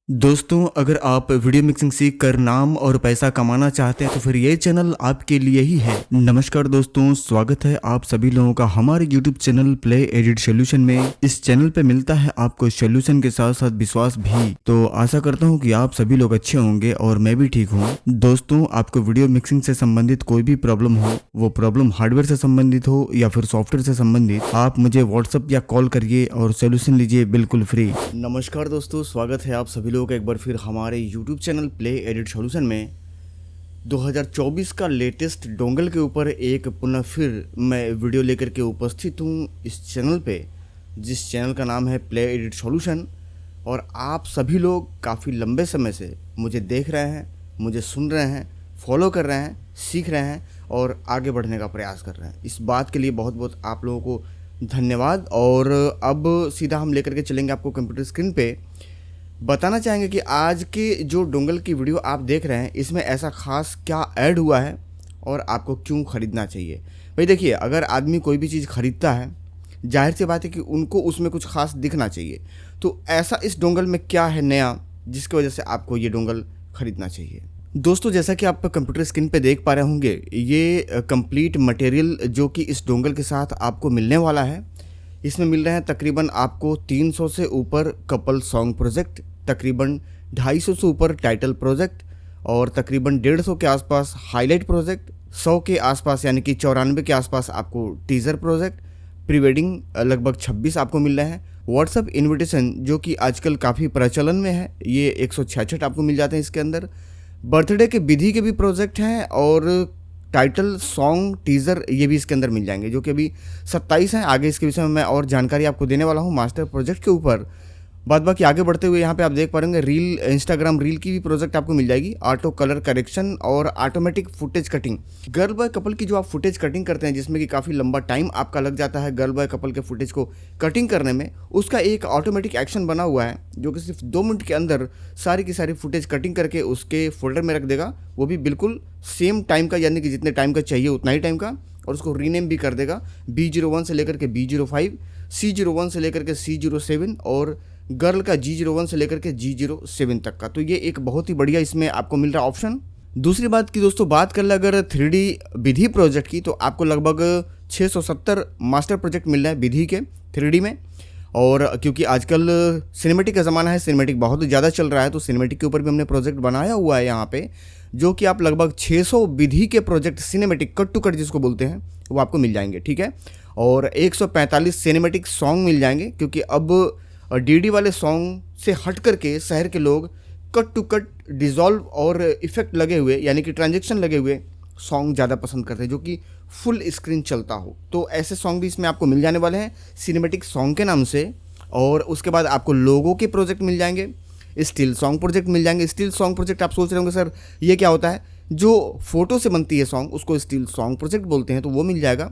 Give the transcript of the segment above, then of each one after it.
दोस्तों, अगर आप वीडियो मिक्सिंग सीख कर नाम और पैसा कमाना चाहते हैं तो फिर ये चैनल आपके लिए ही है। नमस्कार दोस्तों, स्वागत है आप सभी लोगों का हमारे YouTube channel play edit solution में। इस चैनल पे मिलता है आपको सोल्यूशन के साथ साथ विश्वास भी। तो आशा करता हूँ कि आप सभी लोग अच्छे होंगे और मैं भी ठीक हूँ। दोस्तों, आपको वीडियो मिक्सिंग से संबंधित कोई भी प्रॉब्लम हो, वो प्रॉब्लम हार्डवेयर से संबंधित हो या फिर सॉफ्टवेयर से संबंधित, आप मुझे व्हाट्सएप या कॉल करिए और सोल्यूशन लीजिए बिल्कुल फ्री। नमस्कार दोस्तों, स्वागत है आप सभी लोग एक बार फिर हमारे YouTube channel play edit solution में। 2024 का लेटेस्ट डोंगल के ऊपर एक पुनः फिर मैं वीडियो लेकर के उपस्थित हूँ इस चैनल पे, जिस चैनल का नाम है प्ले एडिट सॉल्यूशन। और आप सभी लोग काफ़ी लंबे समय से मुझे देख रहे हैं, मुझे सुन रहे हैं, फॉलो कर रहे हैं, सीख रहे हैं और आगे बढ़ने का प्रयास कर रहे हैं। इस बात के लिए बहुत बहुत आप लोगों को धन्यवाद। और अब सीधा हम लेकर के चलेंगे आपको कंप्यूटर स्क्रीन पे। बताना चाहेंगे कि आज के जो डोंगल की वीडियो आप देख रहे हैं, इसमें ऐसा खास क्या ऐड हुआ है और आपको क्यों ख़रीदना चाहिए। भाई देखिए, अगर आदमी कोई भी चीज़ ख़रीदता है, जाहिर सी बात है कि उनको उसमें कुछ खास दिखना चाहिए। तो ऐसा इस डोंगल में क्या है नया जिसकी वजह से आपको ये डोंगल ख़रीदना चाहिए। दोस्तों, जैसा कि आप कंप्यूटर स्क्रीन पे देख पा रहे होंगे, ये कंप्लीट मटेरियल जो कि इस डोंगल के साथ आपको मिलने वाला है, इसमें मिल रहे हैं तकरीबन आपको 300 से ऊपर कपल सॉन्ग प्रोजेक्ट, तकरीबन 250 से ऊपर टाइटल प्रोजेक्ट और तकरीबन 150 के आसपास हाईलाइट प्रोजेक्ट, 100 के आसपास यानी कि 94 के आसपास आपको टीज़र प्रोजेक्ट, प्री वेडिंग लगभग 26 आपको मिल रहे हैं। व्हाट्सअप इन्विटेशन जो कि आजकल काफ़ी प्रचलन में है, ये 166 आपको मिल जाते हैं इसके अंदर। बर्थडे के विधि के भी प्रोजेक्ट हैं और टाइटल सॉन्ग टीज़र ये भी इसके अंदर मिल जाएंगे, जो कि अभी 27 हैं। आगे इसके विषय में मैं और जानकारी आपको देने वाला हूँ मास्टर प्रोजेक्ट के ऊपर। बाद बाकी आगे बढ़ते हुए यहाँ पे आप देख पा रहे होंगे रील, इंस्टाग्राम रील की भी प्रोजेक्ट आपको मिल जाएगी, ऑटो कलर करेक्शन और automatic footage cutting. Girl boy couple की जो आप फुटेज कटिंग करते हैं, जिसमें कि काफ़ी लंबा टाइम आपका लग जाता है गर्ल बॉय कपल के फुटेज को कटिंग करने में, उसका एक ऑटोमेटिक एक्शन बना हुआ है जो कि सिर्फ 2 मिनट के अंदर सारी की सारी फुटेज कटिंग करके उसके फोल्डर में रख देगा। वो भी बिल्कुल सेम टाइम का, यानी कि जितने टाइम का चाहिए उतना ही टाइम का, और उसको रीनेम भी कर देगा B01 से लेकर के B05, C01 से लेकर के C07 और गर्ल का G01 से लेकर के G07 तक का। तो ये एक बहुत ही बढ़िया इसमें आपको मिल रहा है ऑप्शन। दूसरी बात की दोस्तों, बात कर ले अगर 3D विधि प्रोजेक्ट की, तो आपको लगभग 670 मास्टर प्रोजेक्ट मिल रहे हैं विधि के 3D में। और क्योंकि आजकल सिनेमेटिक का ज़माना है, सिनेमेटिक बहुत ज़्यादा चल रहा है, तो सिनेमेटिक के ऊपर भी हमने प्रोजेक्ट बनाया हुआ है यहाँ पे, जो कि आप लगभग 600 विधि के project cinematic cut to cut जिसको बोलते हैं वो आपको मिल जाएंगे, ठीक है। और 145 सिनेमेटिक सॉन्ग मिल जाएंगे, क्योंकि अब DD वाले सॉन्ग से हट करके शहर के लोग कट टू कट डिज़ोल्व और इफेक्ट लगे हुए, यानी कि ट्रांजेक्शन लगे हुए सॉन्ग ज़्यादा पसंद करते हैं, जो कि फुल स्क्रीन चलता हो। तो ऐसे सॉन्ग भी इसमें आपको मिल जाने वाले हैं सिनेमेटिक सॉन्ग के नाम से। और उसके बाद आपको लोगों के प्रोजेक्ट मिल जाएंगे, स्टिल सॉन्ग प्रोजेक्ट मिल जाएंगे। स्टिल सॉन्ग प्रोजेक्ट आप सोच रहे होंगे सर ये क्या होता है, जो फोटो से बनती है सॉन्ग उसको स्टिल सॉन्ग प्रोजेक्ट बोलते हैं, तो वो मिल जाएगा।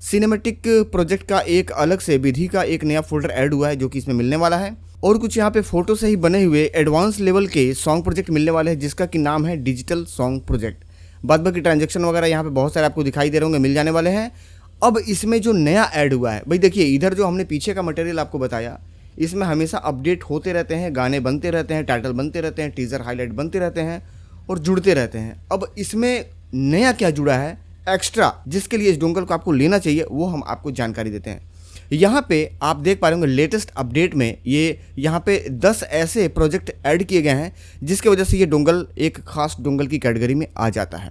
सिनेमेटिक प्रोजेक्ट का एक अलग से विधि का एक नया फोल्डर ऐड हुआ है जो कि इसमें मिलने वाला है। और कुछ यहाँ पे फोटो से ही बने हुए एडवांस लेवल के सॉन्ग प्रोजेक्ट मिलने वाले हैं, जिसका कि नाम है डिजिटल सॉन्ग प्रोजेक्ट। बाद बाकी ट्रांजेक्शन वगैरह यहाँ पे बहुत सारे आपको दिखाई दे रहे होंगे, मिल जाने वाले हैं। अब इसमें जो नया ऐड हुआ है, भाई देखिए, इधर जो हमने पीछे का मटेरियल आपको बताया, इसमें हमेशा अपडेट होते रहते हैं, गाने बनते रहते हैं, टाइटल बनते रहते हैं, टीज़र हाईलाइट बनते रहते हैं और जुड़ते रहते हैं। अब इसमें नया क्या जुड़ा है एक्स्ट्रा, जिसके लिए इस डोंगल को आपको लेना चाहिए, वो हम आपको जानकारी देते हैं। यहाँ पे आप देख पा रहे होंगे लेटेस्ट अपडेट में ये यहाँ पे 10 ऐसे प्रोजेक्ट ऐड किए गए हैं, जिसके वजह से ये डोंगल एक खास डोंगल की कैटेगरी में आ जाता है।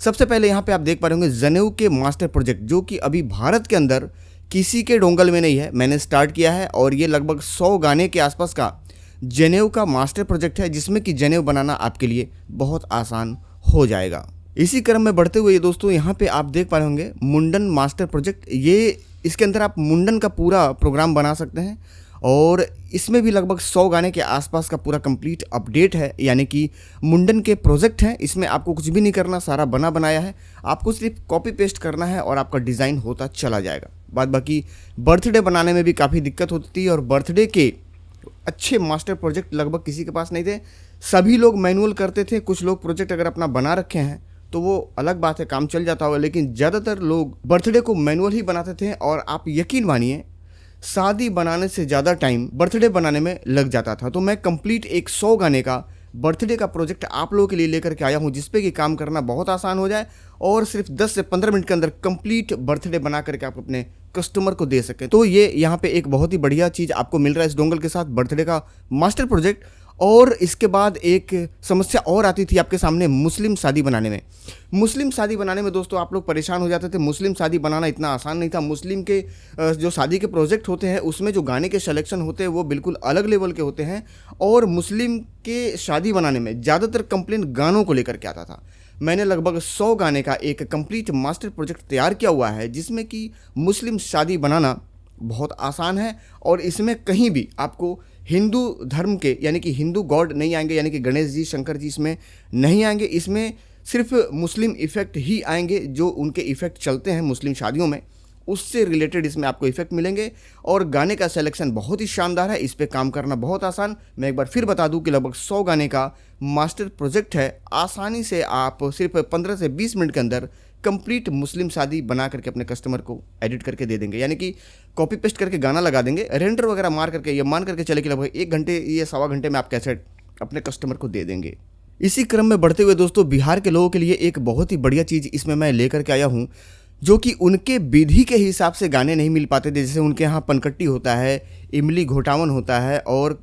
सबसे पहले यहाँ पे आप देख पा रहे होंगे जनेऊ के मास्टर प्रोजेक्ट, जो कि अभी भारत के अंदर किसी के डोंगल में नहीं है, मैंने स्टार्ट किया है। और ये लगभग 100 गाने के आसपास का जनेऊ का मास्टर प्रोजेक्ट है, जिसमें कि जनेऊ बनाना आपके लिए बहुत आसान हो जाएगा। इसी क्रम में बढ़ते हुए दोस्तों, यहाँ पे आप देख पा रहे होंगे मुंडन मास्टर प्रोजेक्ट। ये इसके अंदर आप मुंडन का पूरा प्रोग्राम बना सकते हैं और इसमें भी लगभग 100 गाने के आसपास का पूरा कंप्लीट अपडेट है, यानी कि मुंडन के प्रोजेक्ट हैं। इसमें आपको कुछ भी नहीं करना, सारा बना बनाया है, आपको सिर्फ कॉपी पेस्ट करना है और आपका डिज़ाइन होता चला जाएगा। बाद बाकी बर्थडे बनाने में भी काफ़ी दिक्कत होती थी और बर्थडे के अच्छे मास्टर प्रोजेक्ट लगभग किसी के पास नहीं थे, सभी लोग मैनुअल करते थे। कुछ लोग प्रोजेक्ट अगर अपना बना रखे हैं तो वो अलग बात है, काम चल जाता होगा, लेकिन ज़्यादातर लोग बर्थडे को मैनुअल ही बनाते थे। और आप यकीन मानिए शादी बनाने से ज़्यादा टाइम बर्थडे बनाने में लग जाता था। तो मैं कंप्लीट एक 100 गाने का बर्थडे का प्रोजेक्ट आप लोगों के लिए लेकर के आया हूं, जिसपे कि काम करना बहुत आसान हो जाए और सिर्फ 10 से 15 मिनट के अंदर कंप्लीट बर्थडे बना करके आप अपने कस्टमर को दे सकें। तो ये यहाँ पे एक बहुत ही बढ़िया चीज़ आपको मिल रहा है इस डोंगल के साथ, बर्थडे का मास्टर प्रोजेक्ट। और इसके बाद एक समस्या और आती थी आपके सामने, मुस्लिम शादी बनाने में। मुस्लिम शादी बनाने में दोस्तों आप लोग परेशान हो जाते थे। मुस्लिम शादी बनाना इतना आसान नहीं था। मुस्लिम के जो शादी के प्रोजेक्ट होते हैं उसमें जो गाने के सिलेक्शन होते हैं वो बिल्कुल अलग लेवल के होते हैं। और मुस्लिम के शादी बनाने में ज़्यादातर कंप्लेंट गानों को लेकर के आता था। मैंने लगभग 100 गाने का एक कंप्लीट मास्टर प्रोजेक्ट तैयार किया हुआ है, जिसमें कि मुस्लिम शादी बनाना बहुत आसान है। और इसमें कहीं भी आपको हिंदू धर्म के यानी कि हिंदू गॉड नहीं आएंगे, यानी कि गणेश जी, शंकर जी इसमें नहीं आएंगे। इसमें सिर्फ मुस्लिम इफ़ेक्ट ही आएंगे, जो उनके इफ़ेक्ट चलते हैं मुस्लिम शादियों में, उससे रिलेटेड इसमें आपको इफ़ेक्ट मिलेंगे। और गाने का सिलेक्शन बहुत ही शानदार है, इस पे काम करना बहुत आसान। मैं एक बार फिर बता दूं कि लगभग 100 गाने का मास्टर प्रोजेक्ट है। आसानी से आप सिर्फ 15 से 20 मिनट के अंदर कंप्लीट मुस्लिम शादी बना करके अपने कस्टमर को एडिट करके दे देंगे, यानी कि कॉपी पेस्ट करके गाना लगा देंगे, रेंडर वगैरह मार करके, ये मान करके चले कि लगभग 1 घंटे या सवा घंटे में आप कैसेट अपने कस्टमर को दे देंगे। इसी क्रम में बढ़ते हुए दोस्तों, बिहार के लोगों के लिए एक बहुत ही बढ़िया चीज़ इसमें मैं लेकर के आया हूँ, जो कि उनके विधि के हिसाब से गाने नहीं मिल पाते थे। जैसे उनके यहाँ पनकट्टी होता है, इमली घोटावन होता है और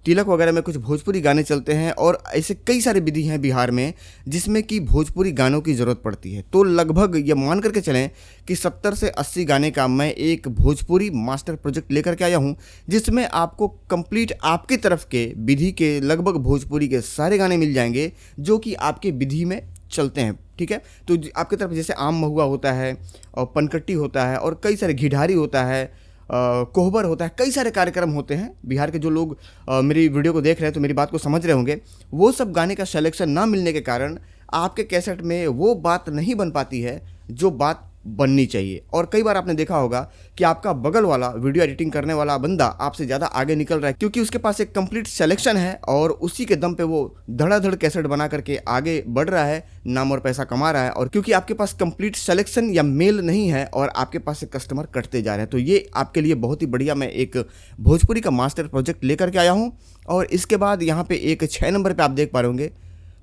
तिलक वगैरह में कुछ भोजपुरी गाने चलते हैं। और ऐसे कई सारे विधि हैं बिहार में जिसमें कि भोजपुरी गानों की ज़रूरत पड़ती है। तो लगभग ये मान करके चलें कि 70 से 80 गाने का मैं एक भोजपुरी मास्टर प्रोजेक्ट लेकर के आया हूँ, जिसमें आपको कंप्लीट आपकी तरफ के विधि के लगभग भोजपुरी के सारे गाने मिल जाएंगे जो कि आपके विधि में चलते हैं। ठीक है, तो आपकी तरफ जैसे आम महुआ होता है और पनकट्टी होता है और कई सारे घिढारी होता है, कोहबर होता है, कई सारे कार्यक्रम होते हैं। बिहार के जो लोग मेरी वीडियो को देख रहे हैं तो मेरी बात को समझ रहे होंगे। वो सब गाने का सिलेक्शन ना मिलने के कारण आपके कैसेट में वो बात नहीं बन पाती है जो बात बननी चाहिए। और कई बार आपने देखा होगा कि आपका बगल वाला वीडियो एडिटिंग करने वाला बंदा आपसे ज़्यादा आगे निकल रहा है, क्योंकि उसके पास एक कंप्लीट सिलेक्शन है और उसी के दम पे वो धड़ाधड़ कैसेट बना करके आगे बढ़ रहा है, नाम और पैसा कमा रहा है। और क्योंकि आपके पास कंप्लीट सिलेक्शन या मेल नहीं है और आपके पास से कस्टमर कटते जा रहे हैं, तो ये आपके लिए बहुत ही बढ़िया मैं एक भोजपुरी का मास्टर प्रोजेक्ट लेकर के आया हूँ। और इसके बाद यहाँ पे एक 6 नंबर पर आप देख पा रहे होंगे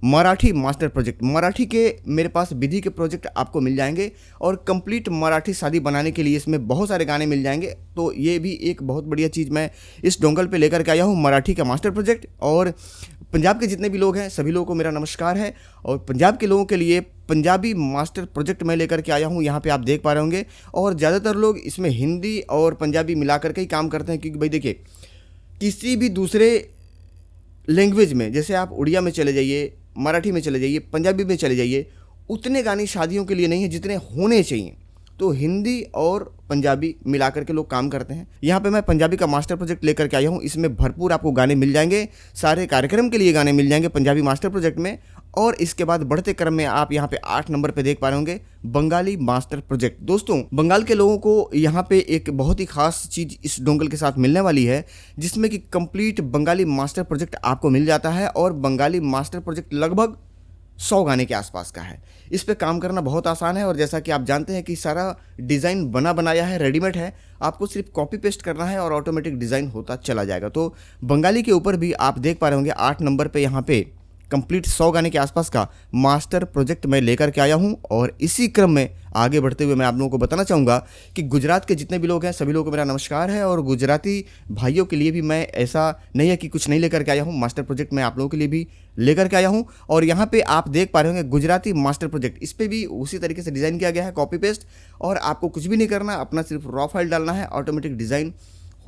मराठी मास्टर प्रोजेक्ट। मराठी के मेरे पास विधि के प्रोजेक्ट आपको मिल जाएंगे और कंप्लीट मराठी शादी बनाने के लिए इसमें बहुत सारे गाने मिल जाएंगे। तो ये भी एक बहुत बढ़िया चीज़ मैं इस डोंगल पे लेकर के आया हूँ, मराठी का मास्टर प्रोजेक्ट। और पंजाब के जितने भी लोग हैं सभी लोगों को मेरा नमस्कार है। और पंजाब के लोगों के लिए पंजाबी मास्टर प्रोजेक्ट मैं लेकर के आया हूँ, यहाँ पे आप देख पा रहे होंगे। और ज़्यादातर लोग इसमें हिंदी और पंजाबी मिला करके ही काम करते हैं, क्योंकि भाई देखिए किसी भी दूसरे लैंग्वेज में, जैसे आप उड़िया में चले जाइए, मराठी में चले जाइए, पंजाबी में चले जाइए, उतने गाने शादियों के लिए नहीं है जितने होने चाहिए। तो हिंदी और पंजाबी मिलाकर के लोग काम करते हैं। यहाँ पे मैं पंजाबी का मास्टर प्रोजेक्ट लेकर के आया हूँ। इसमें भरपूर आपको गाने मिल जाएंगे, सारे कार्यक्रम के लिए गाने मिल जाएंगे पंजाबी मास्टर प्रोजेक्ट में। और इसके बाद बढ़ते क्रम में आप यहाँ पे 8 नंबर पे देख पा रहे होंगे बंगाली मास्टर प्रोजेक्ट। दोस्तों बंगाल के लोगों को यहाँ पे एक बहुत ही खास चीज़ इस डोंगल के साथ मिलने वाली है, जिसमें कि कंप्लीट बंगाली मास्टर प्रोजेक्ट आपको मिल जाता है। और बंगाली मास्टर प्रोजेक्ट लगभग 100 गाने के आसपास का है। इस पे काम करना बहुत आसान है। और जैसा कि आप जानते हैं कि सारा डिज़ाइन बना बनाया है, रेडीमेड है, आपको सिर्फ कॉपी पेस्ट करना है और ऑटोमेटिक डिज़ाइन होता चला जाएगा। तो बंगाली के ऊपर भी आप देख पा रहे होंगे 8 नंबर पे यहाँ पे कंप्लीट 100 गाने के आसपास का मास्टर प्रोजेक्ट मैं लेकर के आया हूं। और इसी क्रम में आगे बढ़ते हुए मैं आप लोगों को बताना चाहूँगा कि गुजरात के जितने भी लोग हैं सभी लोगों को मेरा नमस्कार है। और गुजराती भाइयों के लिए भी मैं ऐसा नहीं है कि कुछ नहीं लेकर के आया हूँ, मास्टर प्रोजेक्ट मैं आप लोगों के लिए भी लेकर के आया हूँ। और यहाँ पे आप देख पा रहे होंगे गुजराती मास्टर प्रोजेक्ट, इस पर भी उसी तरीके से डिज़ाइन किया गया है, कॉपी पेस्ट। और आपको कुछ भी नहीं करना, अपना सिर्फ रॉ फाइल डालना है, ऑटोमेटिक डिज़ाइन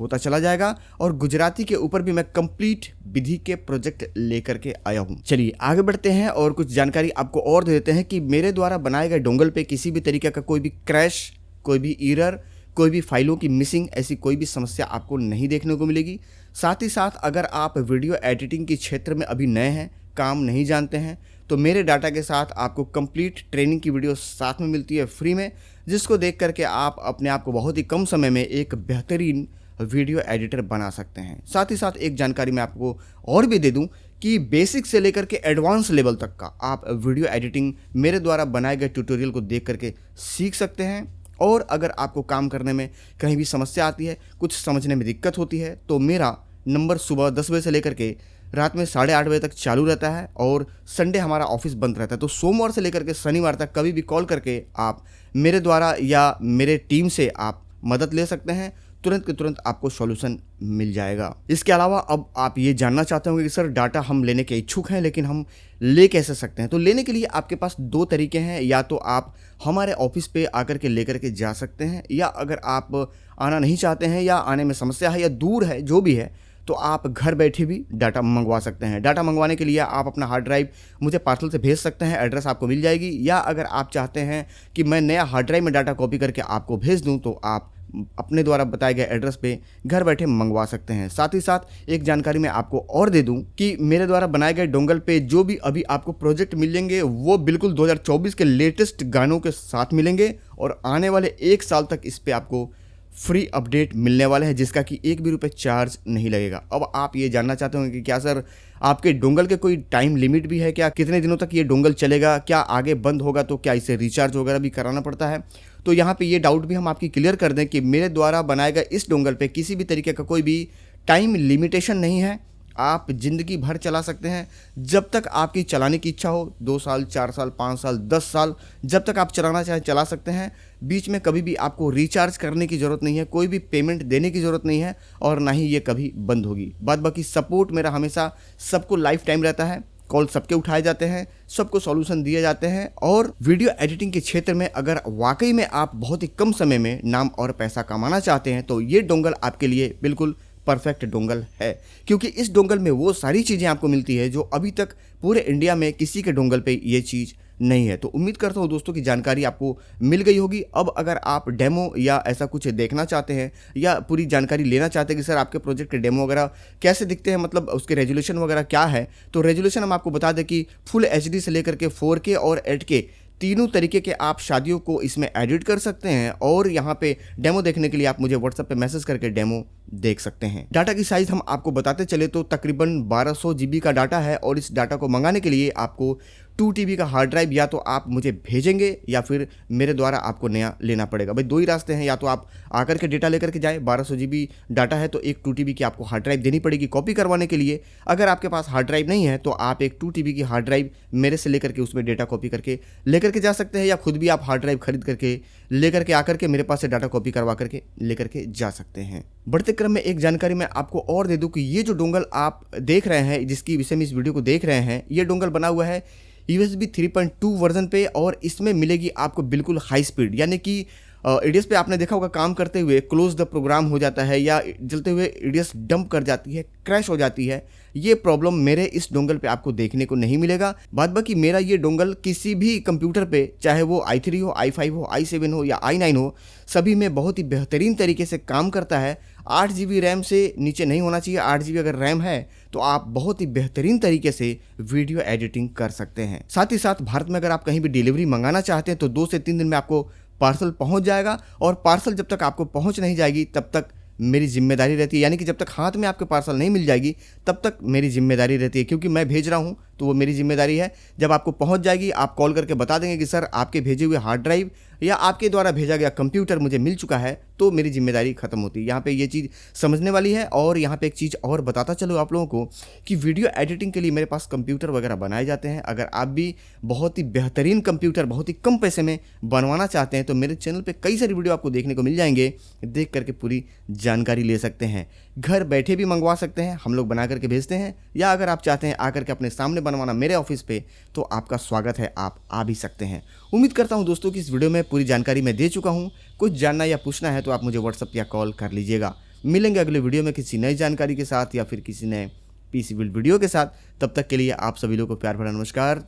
होता चला जाएगा। और गुजराती के ऊपर भी मैं कंप्लीट विधि के प्रोजेक्ट लेकर के आया हूं। चलिए आगे बढ़ते हैं और कुछ जानकारी आपको और दे देते हैं कि मेरे द्वारा बनाए गए डोंगल पे किसी भी तरीके का कोई भी क्रैश, कोई भी एरर, कोई भी फाइलों की मिसिंग, ऐसी कोई भी समस्या आपको नहीं देखने को मिलेगी। साथ ही साथ अगर आप वीडियो एडिटिंग के क्षेत्र में अभी नए हैं, काम नहीं जानते हैं, तो मेरे डाटा के साथ आपको कंप्लीट ट्रेनिंग की वीडियो साथ में मिलती है फ्री में, जिसको देख करके आप अपने आप को बहुत ही कम समय में एक बेहतरीन वीडियो एडिटर बना सकते हैं। साथ ही साथ एक जानकारी मैं आपको और भी दे दूं कि बेसिक से लेकर के एडवांस लेवल तक का आप वीडियो एडिटिंग मेरे द्वारा बनाए गए ट्यूटोरियल को देख करके सीख सकते हैं। और अगर आपको काम करने में कहीं भी समस्या आती है, कुछ समझने में दिक्कत होती है, तो मेरा नंबर सुबह 10 बजे से लेकर के रात में 8:30 बजे तक चालू रहता है और संडे हमारा ऑफिस बंद रहता है। तो सोमवार से लेकर के शनिवार तक कभी भी कॉल करके आप मेरे द्वारा या मेरे टीम से आप मदद ले सकते हैं। तुरंत के तुरंत आपको सॉल्यूशन मिल जाएगा। इसके अलावा अब आप ये जानना चाहते होंगे कि सर डाटा हम लेने के इच्छुक हैं, लेकिन हम ले कैसे सकते हैं? तो लेने के लिए आपके पास 2 तरीके हैं। या तो आप हमारे ऑफिस पे आकर के लेकर के जा सकते हैं, या अगर आप आना नहीं चाहते हैं या आने में समस्या है या दूर है, जो भी है, तो आप घर बैठे भी डाटा मंगवा सकते हैं। डाटा मंगवाने के लिए आप अपना हार्ड ड्राइव मुझे पार्सल से भेज सकते हैं, एड्रेस आपको मिल जाएगी। या अगर आप चाहते हैं कि मैं नया हार्ड ड्राइव में डाटा कॉपी करके आपको भेज दूं, तो आप अपने द्वारा बताए गए एड्रेस पे घर बैठे मंगवा सकते हैं। साथ ही साथ एक जानकारी मैं आपको और दे दूं कि मेरे द्वारा बनाए गए डोंगल पे जो भी अभी आपको प्रोजेक्ट मिलेंगे वो बिल्कुल 2024 के लेटेस्ट गानों के साथ मिलेंगे, और आने वाले 1 साल तक इस पे आपको फ्री अपडेट मिलने वाले हैं, जिसका कि 1 भी रुपये चार्ज नहीं लगेगा। अब आप ये जानना चाहते होंगे कि क्या सर आपके डोंगल के कोई टाइम लिमिट भी है क्या? कितने दिनों तक ये डोंगल चलेगा? क्या आगे बंद होगा तो क्या इसे रिचार्ज वगैरह भी कराना पड़ता है? तो यहाँ पे ये डाउट भी हम आपकी क्लियर कर दें कि मेरे द्वारा बनाए गए इस डोंगल पे किसी भी तरीके का कोई भी टाइम लिमिटेशन नहीं है। आप ज़िंदगी भर चला सकते हैं, जब तक आपकी चलाने की इच्छा हो। 2 साल, 4 साल, 5 साल, 10 साल, जब तक आप चलाना चाहे चला सकते हैं। बीच में कभी भी आपको रिचार्ज करने की ज़रूरत नहीं है, कोई भी पेमेंट देने की ज़रूरत नहीं है, और ना ही ये कभी बंद होगी। बाद बाकी सपोर्ट मेरा हमेशा सबको लाइफ टाइम रहता है। कॉल सबके उठाए जाते हैं, सबको सॉल्यूशन दिए जाते हैं। और वीडियो एडिटिंग के क्षेत्र में अगर वाकई में आप बहुत ही कम समय में नाम और पैसा कमाना चाहते हैं, तो ये डोंगल आपके लिए बिल्कुल परफेक्ट डोंगल है। क्योंकि इस डोंगल में वो सारी चीज़ें आपको मिलती है जो अभी तक पूरे इंडिया में किसी के डोंगल पे ये चीज़ नहीं है। तो उम्मीद करता हूँ दोस्तों की जानकारी आपको मिल गई होगी। अब अगर आप डेमो या ऐसा कुछ देखना चाहते हैं या पूरी जानकारी लेना चाहते हैं कि सर आपके प्रोजेक्ट के डेमो वगैरह कैसे दिखते हैं, मतलब उसके रेजोल्यूशन वगैरह क्या है, तो रेजोल्यूशन हम आपको बता दें कि फुल HD से लेकर के 4K और 8K तीनों तरीके के आप शादियों को इसमें एडिट कर सकते हैं। और यहाँ पे डेमो देखने के लिए आप मुझे व्हाट्सएप पे मैसेज करके डेमो देख सकते हैं। डाटा की साइज हम आपको बताते चले तो तकरीबन 1200 GB का डाटा है, और इस डाटा को मंगाने के लिए आपको 2 TB का हार्ड ड्राइव या तो आप मुझे भेजेंगे या फिर मेरे द्वारा आपको नया लेना पड़ेगा। भाई 2 ही रास्ते हैं, या तो आप आकर के डेटा लेकर के जाए, 1200 GB डाटा है तो एक 2 TB की आपको हार्ड ड्राइव देनी पड़ेगी कॉपी करवाने के लिए। अगर आपके पास हार्ड ड्राइव नहीं है तो आप एक 2 TB की हार्ड ड्राइव मेरे से लेकर के उसमें डेटा कॉपी करके लेकर के जा सकते हैं, या खुद भी आप हार्ड ड्राइव खरीद करके लेकर के आकर के मेरे पास से डाटा कॉपी करवा करके लेकर के जा सकते हैं। बढ़ते क्रम में एक जानकारी मैं आपको और दे दूं कि ये जो डोंगल आप देख रहे हैं, जिसकी विषय में इस वीडियो को देख रहे हैं, ये डोंगल बना हुआ है USB 3.2 वर्जन पे, और इसमें मिलेगी आपको बिल्कुल हाई स्पीड। यानी कि EDS पे आपने देखा होगा काम करते हुए क्लोज द प्रोग्राम हो जाता है, या चलते हुए EDS डंप कर जाती है, क्रैश हो जाती है। ये प्रॉब्लम मेरे इस डोंगल पे आपको देखने को नहीं मिलेगा। बाद बाकी मेरा ये डोंगल किसी भी कंप्यूटर पे, चाहे वो i3 हो, i5 हो, i7 हो या i9 हो, सभी में बहुत ही बेहतरीन तरीके से काम करता है। 8 GB रैम से नीचे नहीं होना चाहिए। 8 GB अगर रैम है तो आप बहुत ही बेहतरीन तरीके से वीडियो एडिटिंग कर सकते हैं। साथ ही साथ भारत में अगर आप कहीं भी डिलीवरी मंगाना चाहते हैं तो 2 से 3 दिन में आपको पार्सल पहुंच जाएगा, और पार्सल जब तक आपको पहुंच नहीं जाएगी तब तक मेरी जिम्मेदारी रहती है। यानी कि जब तक हाथ में आपके पार्सल नहीं मिल जाएगी तब तक मेरी जिम्मेदारी रहती है, क्योंकि मैं भेज रहा हूं तो वो मेरी जिम्मेदारी है। जब आपको पहुंच जाएगी आप कॉल करके बता देंगे कि सर आपके भेजे हुए हार्ड ड्राइव या आपके द्वारा भेजा गया कंप्यूटर मुझे मिल चुका है, तो मेरी जिम्मेदारी खत्म होती है। यहाँ पे ये चीज़ समझने वाली है। और यहाँ पे एक चीज़ और बताता चलो आप लोगों को कि वीडियो एडिटिंग के लिए मेरे पास कंप्यूटर वगैरह बनाए जाते हैं। अगर आप भी बहुत ही बेहतरीन कंप्यूटर बहुत ही कम पैसे में बनवाना चाहते हैं तो मेरे चैनल पे कई सारी वीडियो आपको देखने को मिल जाएंगे, देख करके पूरी जानकारी ले सकते हैं। घर बैठे भी मंगवा सकते हैं, हम लोग बना करके भेजते हैं। या अगर आप चाहते हैं आकर के अपने सामने बनवाना मेरे ऑफिस पे, तो आपका स्वागत है, आप आ भी सकते हैं। उम्मीद करता हूं दोस्तों कि इस वीडियो में पूरी जानकारी मैं दे चुका हूं। कुछ जानना या पूछना है तो आप मुझे व्हाट्सएप या कॉल कर लीजिएगा। मिलेंगे अगले वीडियो में किसी नई जानकारी के साथ या फिर किसी नए PC बिल्ड वीडियो के साथ। तब तक के लिए आप सभी लोगों को प्यार भरा नमस्कार।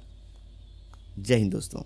जय हिंद दोस्तों।